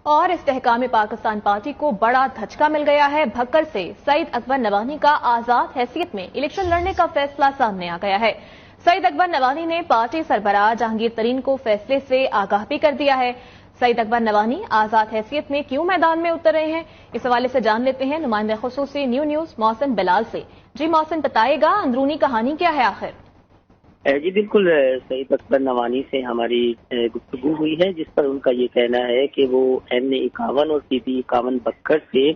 اور استحकाम पाकिस्तान पार्टी को बड़ा धचका मिल गया है। भक्कर से सईद अकबर नवानी का आजाद हैसियत में इलेक्शन लड़ने का फैसला सामने आ गया है। सईद अकबर नवानी ने पार्टी सरबराह जहांगीर तरीन को फैसले से आगाह भी कर दिया है। सईद अकबर नवानी आजाद हैसियत में क्यों मैदान में उतर रहे हैं, इस हवाले से जान लेते हैं नुमाइंदा खुसूसी न्यूज़ मोहसिन बिलाल से। जी मोहसिन, बताइएगा अंदरूनी कहानी क्या है आखिर? जी बिल्कुल, सईद अकबर नवानी से हमारी गुफ्तगू हुई है, जिस पर उनका ये कहना है कि वो MA51 और PP51 बक्कर से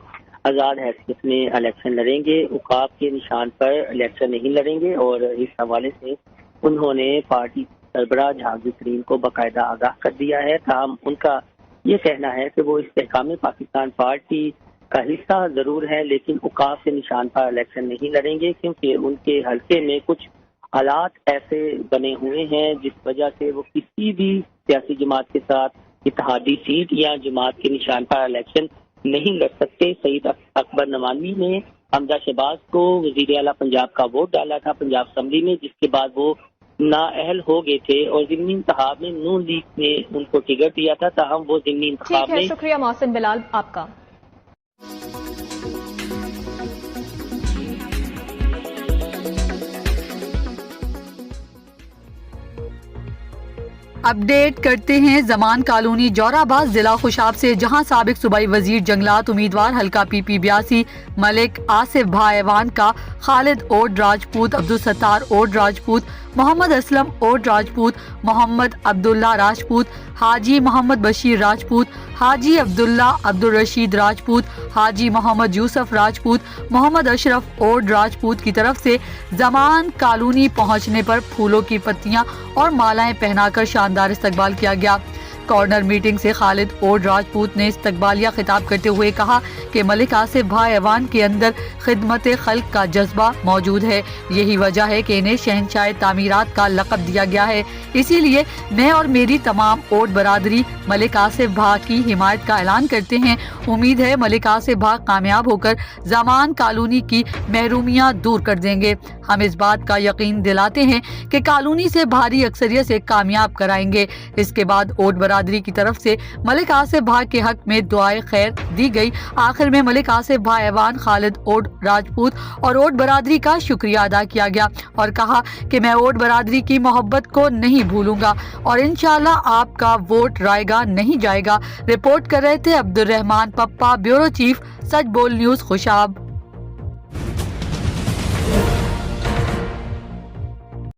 आज़ाद हैसियत में इलेक्शन लड़ेंगे, उकाब के निशान पर इलेक्शन नहीं लड़ेंगे। और इस हवाले से उन्होंने पार्टी सरबराह जहांगीर तरीन को बाकायदा आगाह कर दिया है। ताहम उनका ये कहना है कि वो इस्तेहकाम पाकिस्तान पार्टी का हिस्सा जरूर है, लेकिन उकाब के निशान पर इलेक्शन नहीं लड़ेंगे, क्योंकि उनके हल्के में कुछ हालात ऐसे बने हुए हैं जिस वजह से वो किसी भी सियासी जमात के साथ इत्तेहादी सीट या जमात के निशान पर इलेक्शन नहीं लड़ सकते। सईद अकबर नवानी ने हमजा शहबाज को वजीर आला पंजाब का वोट डाला था पंजाब असम्बली में, जिसके बाद वो नाअहल हो गए थे और ज़िमनी इंतखाब में नून लीग ने उनको टिकट दिया था। ताहम वो ज़िमनी इंतखाब में। शुक्रिया मोहसिन बिलाल आपका। अपडेट करते हैं जमान कॉलोनी जोराबाद जिला खुशाब से, जहां साबिक सूबाई वजीर जंगलात उम्मीदवार हल्का PP82 मलिक आसिफ भाई ऐवान का खालिद ओड राजपूत, अब्दुल सत्तार ओड राजपूत, मोहम्मद असलम ओड राजपूत, मोहम्मद अब्दुल्ला राजपूत, हाजी मोहम्मद बशीर राजपूत, हाजी अब्दुल्ला अब्दुल रशीद राजपूत, हाजी मोहम्मद यूसुफ राजपूत, मोहम्मद अशरफ ओड राजपूत की तरफ से जमान कॉलोनी पहुंचने पर फूलों की पत्तियां और मालाएं पहनाकर शानदार इस्तकबाल किया गया। कॉर्नर मीटिंग से खालिद ओड राजपूत ने इस्तकबालिया खिताब करते हुए कहा कि मलिक आसिफ भाई ऐवान के अंदर खिदमत खल्क का जज्बा मौजूद है, यही वजह है कि इन्हें शहंशाह तामीरात का लक़ब दिया गया है। इसीलिए मैं और मेरी तमाम ओड बरादरी मलिक आसिफ भा की हिमायत का ऐलान करते हैं। उम्मीद है मलिक आसिफ भा कामयाब होकर जमान कॉलोनी की महरूमियाँ दूर कर देंगे। हम इस बात का यकीन दिलाते हैं कि कॉलोनी से भारी अक्सरियत से कामयाब कराएंगे। इसके बाद ओड बरादरी की तरफ से मलिक आसिफ भा के हक में दुआए खैर दी गई। आखिर में मलिक आसिफ भा ऐवान, खालिद ओड राजपूत और ओड बरादरी का शुक्रिया अदा किया गया और कहा कि मैं ओड बरादरी की मोहब्बत को नहीं भूलूंगा और इंशाल्लाह आपका वोट रायगा नहीं जाएगा। रिपोर्ट कर रहे थे अब्दुल रहमान पप्पा, ब्यूरो चीफ, सच बोल न्यूज़ खुशाब।